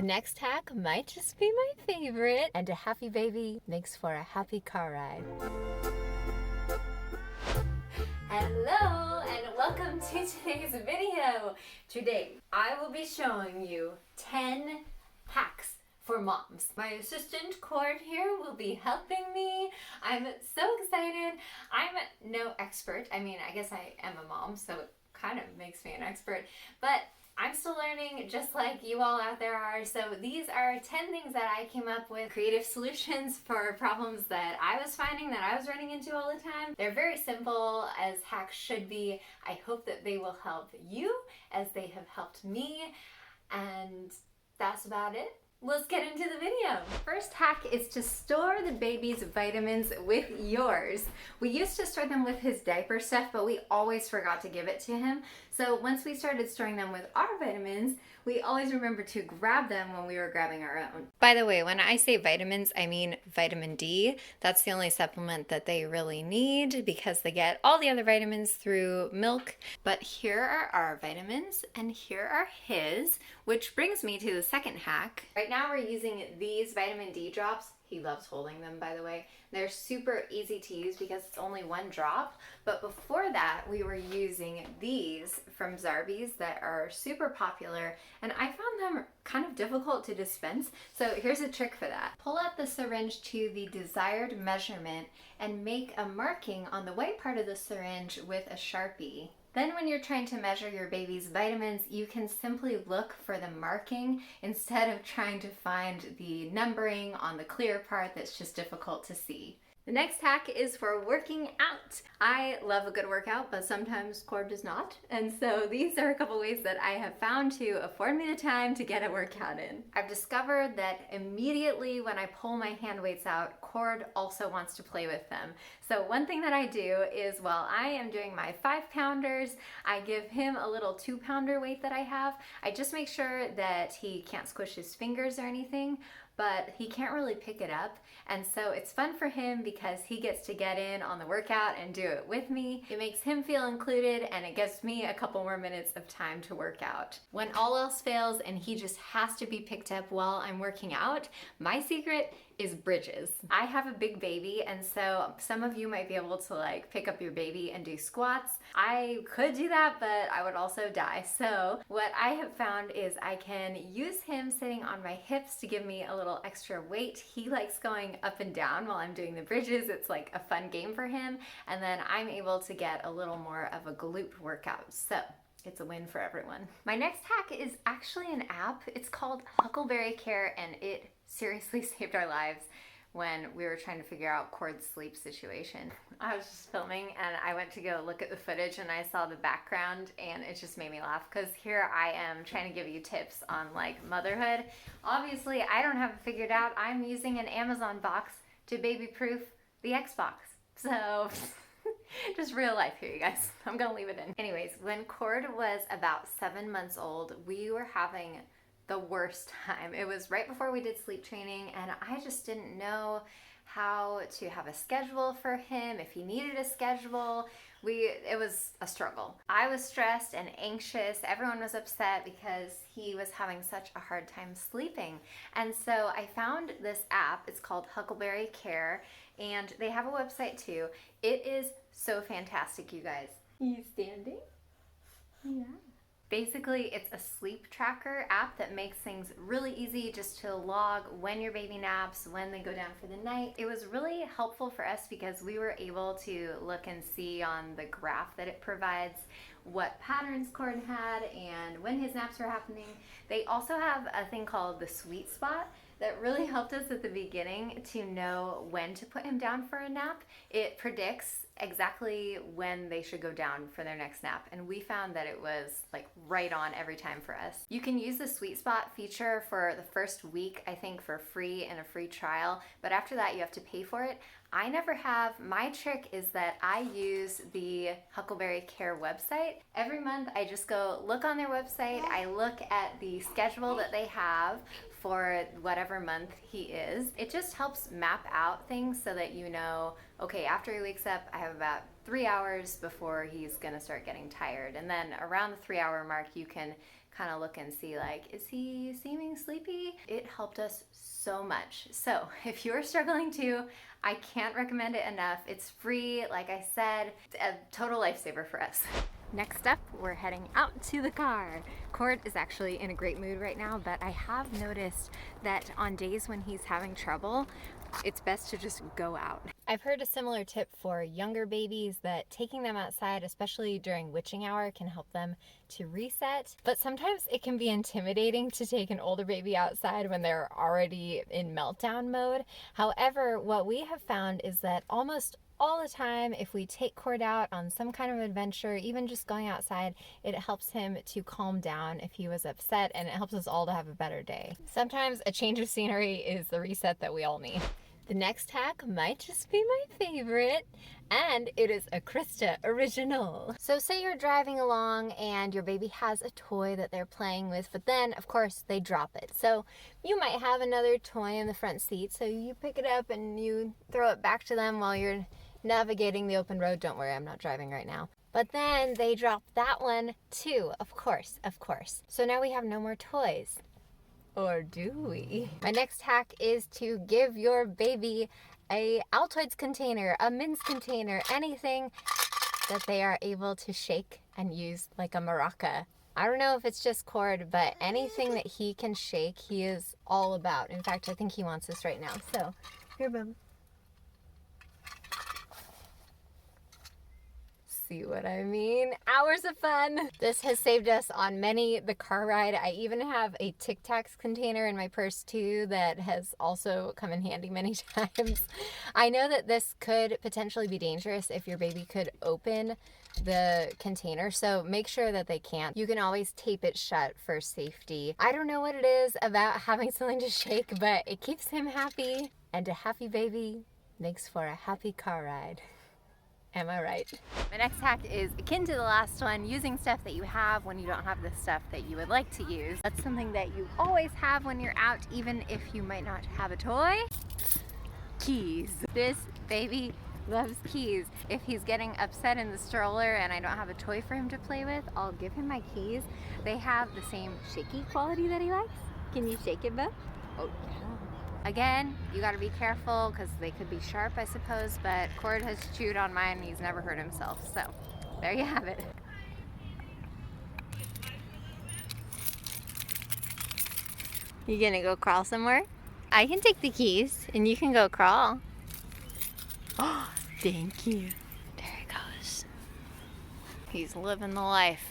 next hack might just be my favorite, and a happy baby makes for a happy car ride. Hello and welcome to today's video. Today I will be showing you 10 hacks for moms. My assistant Cord here will be helping me. I'm so excited. I'm no expert. I mean, I guess I am a mom, so it kind of makes me an expert, but I'm still learning just like you all out there are. So these are 10 things that I came up with, creative solutions for problems that I was finding that I was running into all the time. They're very simple, as hacks should be. I hope that they will help you as they have helped me. And that's about it. Let's get into the video. First hack is to store the baby's vitamins with yours. We used to store them with his diaper stuff, but we always forgot to give it to him. So once we started storing them with our vitamins, we always remember to grab them when we were grabbing our own. By the way, when I say vitamins, I mean vitamin D. That's the only supplement that they really need because they get all the other vitamins through milk. But here are our vitamins and here are his, which brings me to the second hack. Right now we're using these vitamin D drops. He loves holding them, by the way. They're super easy to use because it's only one drop. But before that, we were using these from Zarbee's that are super popular, and I found them kind of difficult to dispense. So here's a trick for that. Pull out the syringe to the desired measurement and make a marking on the white part of the syringe with a Sharpie. Then when you're trying to measure your baby's vitamins, you can simply look for the marking instead of trying to find the numbering on the clear part that's just difficult to see. The next hack is for working out. I love a good workout, but sometimes Cord does not. And so these are a couple ways that I have found to afford me the time to get a workout in. I've discovered that immediately when I pull my hand weights out, Cord also wants to play with them. So one thing that I do is while I am doing my 5-pounders, I give him a little 2-pounder weight that I have. I just make sure that he can't squish his fingers or anything, but he can't really pick it up. And so it's fun for him because he gets to get in on the workout and do it with me. It makes him feel included and it gives me a couple more minutes of time to work out. When all else fails and he just has to be picked up while I'm working out, my secret is bridges. I have a big baby, and so some of you might be able to like pick up your baby and do squats. I could do that, but I would also die. So what I have found is I can use him sitting on my hips to give me a little extra weight. He likes going up and down while I'm doing the bridges. It's like a fun game for him. And then I'm able to get a little more of a glute workout. So it's a win for everyone. My next hack is actually an app. It's called Huckleberry Care, and it seriously saved our lives when we were trying to figure out Cord's sleep situation. I was just filming and I went to go look at the footage and I saw the background and it just made me laugh because here I am trying to give you tips on like motherhood. Obviously I don't have it figured out. I'm using an Amazon box to baby-proof the Xbox. So just real life here, you guys. I'm gonna leave it in. Anyways, when Cord was about 7 months old, we were having the worst time. It was right before we did sleep training and I just didn't know how to have a schedule for him, if he needed a schedule. It was a struggle. I was stressed and anxious. Everyone was upset because he was having such a hard time sleeping. And so I found this app. It's called Huckleberry Care and they have a website too. It is so fantastic, you guys. He's standing? Yeah. Basically, it's a sleep tracker app that makes things really easy just to log when your baby naps, when they go down for the night. It was really helpful for us because we were able to look and see on the graph that it provides what patterns Cord had and when his naps were happening. They also have a thing called the sweet spot that really helped us at the beginning to know when to put him down for a nap. It predicts exactly when they should go down for their next nap, and we found that it was like right on every time for us. You can use the sweet spot feature for the first week, I think, for free in a free trial, but after that you have to pay for it. I never have. My trick is that I use the Huckleberry Care website. Every month I just go look on their website, I look at the schedule that they have for whatever month he is. It just helps map out things so that you know, okay, after he wakes up, I have about 3 hours before he's gonna start getting tired. And then around the 3 hour mark, you can kind of look and see like, is he seeming sleepy? It helped us so much. So if you're struggling too, I can't recommend it enough. It's free, like I said, it's a total lifesaver for us. Next up, we're heading out to the car. Cord is actually in a great mood right now, but I have noticed that on days when he's having trouble, it's best to just go out. I've heard a similar tip for younger babies that taking them outside, especially during witching hour, can help them to reset. But sometimes it can be intimidating to take an older baby outside when they're already in meltdown mode. However, what we have found is that almost all the time, if we take Cord out on some kind of adventure, even just going outside, it helps him to calm down if he was upset, and it helps us all to have a better day. Sometimes a change of scenery is the reset that we all need. The next hack might just be my favorite, and it is a Krista Original. So say you're driving along and your baby has a toy that they're playing with, but then of course they drop it. So you might have another toy in the front seat, so you pick it up and you throw it back to them while you're navigating the open road. Don't worry, I'm not driving right now. But then they drop that one too, of course. So now we have no more toys. Or do we? My next hack is to give your baby a Altoids container, a mince container, anything that they are able to shake and use like a maraca. I don't know if it's just Cord, but anything that he can shake, he is all about. In fact, I think he wants this right now. So, here, bub. See what I mean? Hours of fun. This has saved us on the car ride. I even have a Tic Tacs container in my purse too that has also come in handy many times. I know that this could potentially be dangerous if your baby could open the container, so make sure that they can't. You can always tape it shut for safety. I don't know what it is about having something to shake, but it keeps him happy, and a happy baby makes for a happy car ride. Am I right? My next hack is akin to the last one, using stuff that you have when you don't have the stuff that you would like to use. That's something that you always have when you're out, even if you might not have a toy. Keys. This baby loves keys. If he's getting upset in the stroller and I don't have a toy for him to play with, I'll give him my keys. They have the same shaky quality that he likes. Can you shake it, bub? Oh, yeah. Again, you gotta be careful because they could be sharp, I suppose, but Cord has chewed on mine and he's never hurt himself, so there you have it. You gonna go crawl somewhere? I can take the keys and you can go crawl. Oh, thank you. There he goes. He's living the life.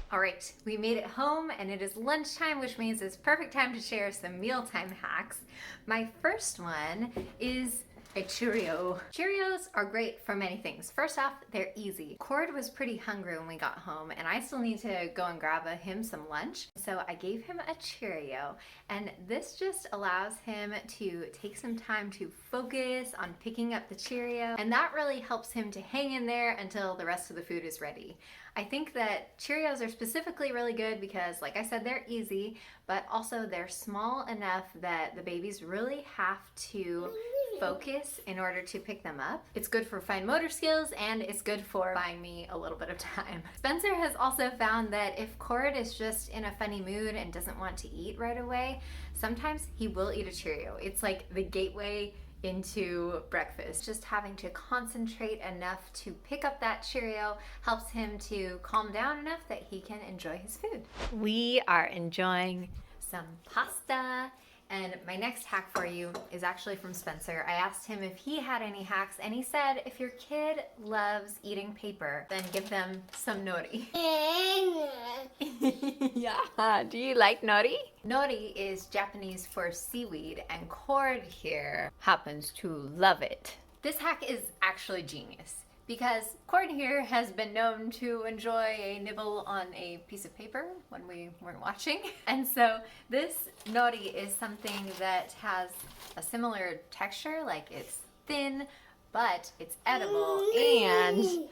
All right, we made it home and it is lunchtime, which means it's perfect time to share some mealtime hacks. My first one is a Cheerio. Cheerios are great for many things. First off, they're easy. Cord was pretty hungry when we got home and I still need to go and grab him some lunch. So I gave him a Cheerio, and this just allows him to take some time to focus on picking up the Cheerio, and that really helps him to hang in there until the rest of the food is ready. I think that Cheerios are specifically really good because, like I said, they're easy, but also they're small enough that the babies really have to focus in order to pick them up. It's good for fine motor skills and it's good for buying me a little bit of time. Spencer has also found that if Cord is just in a funny mood and doesn't want to eat right away, sometimes he will eat a Cheerio. It's like the gateway into breakfast. Just having to concentrate enough to pick up that Cheerio helps him to calm down enough that he can enjoy his food. We are enjoying some pasta. And my next hack for you is actually from Spencer. I asked him if he had any hacks, and he said if your kid loves eating paper, then give them some nori. Yeah, do you like nori? Nori is Japanese for seaweed, and Cord here happens to love it. This hack is actually genius, because Cord here has been known to enjoy a nibble on a piece of paper when we weren't watching. And so this nori is something that has a similar texture, like it's thin, but it's edible and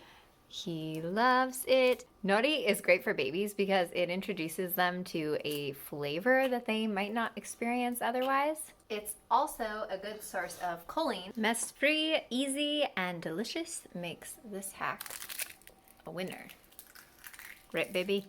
he loves it. Nori is great for babies because it introduces them to a flavor that they might not experience otherwise. It's also a good source of choline. Mess-free, easy, and delicious makes this hack a winner. Right, baby?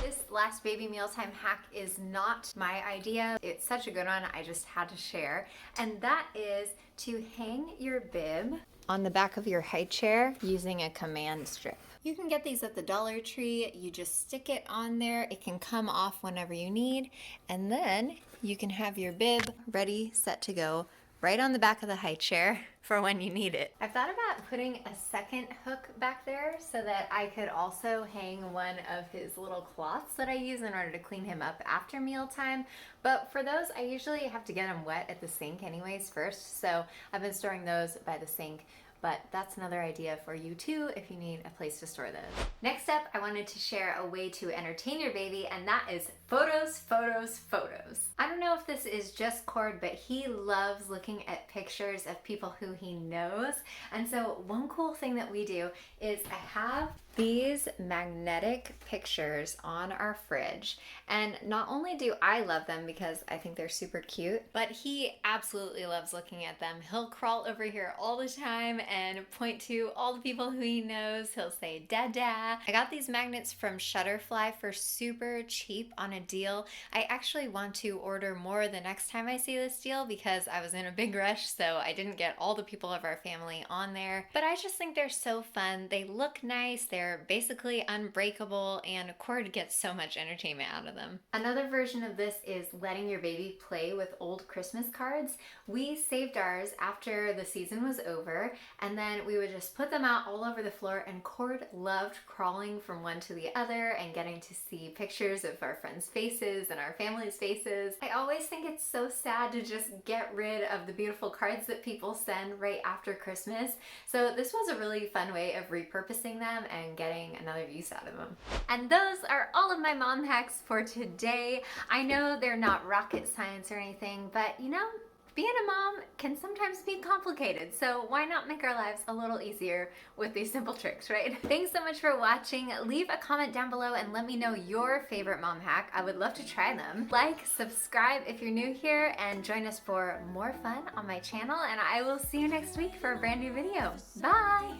This last baby mealtime hack is not my idea. It's such a good one, I just had to share. And that is to hang your bib on the back of your high chair using a command strip. You can get these at the Dollar Tree. You just stick it on there. It can come off whenever you need. And then you can have your bib ready, set to go, right on the back of the high chair for when you need it. I've thought about putting a second hook back there so that I could also hang one of his little cloths that I use in order to clean him up after mealtime. But for those, I usually have to get them wet at the sink anyways first. So I've been storing those by the sink. But that's another idea for you too if you need a place to store those. Next up, I wanted to share a way to entertain your baby, and that is photos, photos, photos. I don't know if this is just Cord, but he loves looking at pictures of people who he knows. And so one cool thing that we do is I have these magnetic pictures on our fridge. And not only do I love them because I think they're super cute, but he absolutely loves looking at them. He'll crawl over here all the time and point to all the people who he knows. He'll say, Dada. I got these magnets from Shutterfly for super cheap on a deal. I actually want to order more the next time I see this deal because I was in a big rush, so I didn't get all the people of our family on there. But I just think they're so fun. They look nice. They're basically unbreakable, and Cord gets so much entertainment out of them. Another version of this is letting your baby play with old Christmas cards. We saved ours after the season was over, and then we would just put them out all over the floor, and Cord loved crawling from one to the other and getting to see pictures of our friends' faces and our family's faces. I always think it's so sad to just get rid of the beautiful cards that people send right after Christmas. So this was a really fun way of repurposing them and getting another use out of them. And those are all of my mom hacks for today. I know they're not rocket science or anything, but you know, being a mom can sometimes be complicated, so why not make our lives a little easier with these simple tricks, right? Thanks so much for watching. Leave a comment down below and let me know your favorite mom hack. I would love to try them. Like, subscribe if you're new here, and join us for more fun on my channel, and I will see you next week for a brand new video. Bye!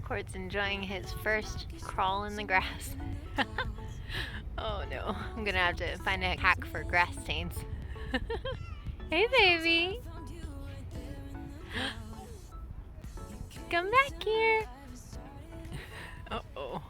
Cord's enjoying his first crawl in the grass. Oh no, I'm gonna have to find a hack for grass stains. Hey baby! Come back here! Uh-oh.